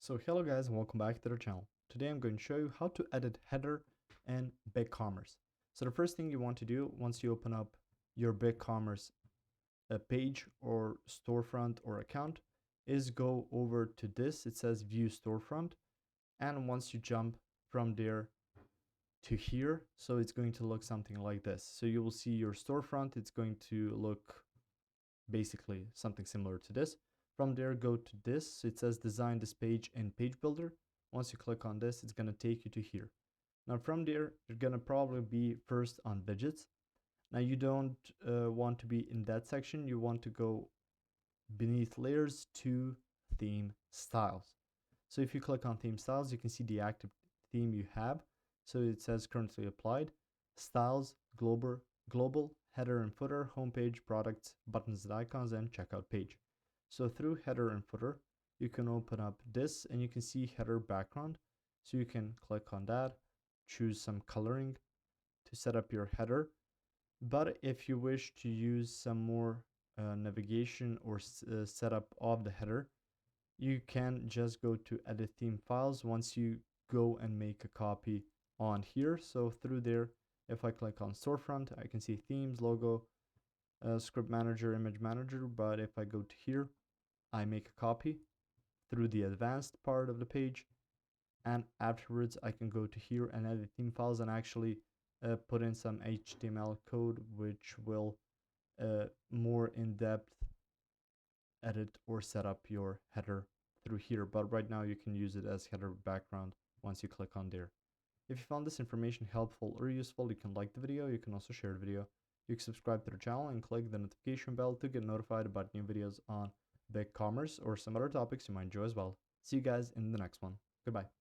So hello guys and welcome back to the channel. Today I'm going to show you how to edit header in BigCommerce. So the first thing you want to do once you open up your BigCommerce page or storefront or account is go over to this. It says view storefront, and once you jump from there to here, so it's going to look something like this. So you will see your storefront. It's going to look basically something similar to this. From there, go to this. It says design this page in page builder. Once you click on this, it's going to take you to here. Now from there, you're going to probably be first on widgets. Now you don't want to be in that section. You want to go beneath layers to theme styles. So if you click on theme styles, you can see the active theme you have. So it says currently applied, styles, global, header and footer, homepage, products, buttons and icons, and checkout page. So through header and footer, you can open up this and you can see header background. So you can click on that, choose some coloring to set up your header. But if you wish to use some more navigation or setup of the header, you can just go to edit theme files once you go and make a copy on here. So through there, if I click on storefront, I can see themes, logo, script manager, image manager. But if I go to here, I make a copy through the advanced part of the page, and afterwards I can go to here and edit theme files and actually put in some HTML code which will more in-depth edit or set up your header through here. But right now you can use it as header background once you click on there. If you found this information helpful or useful, you can like the video. You can also share the video. You can subscribe to the channel and click the notification bell to get notified about new videos on BigCommerce or some other topics you might enjoy as well. See you guys in the next one. Goodbye.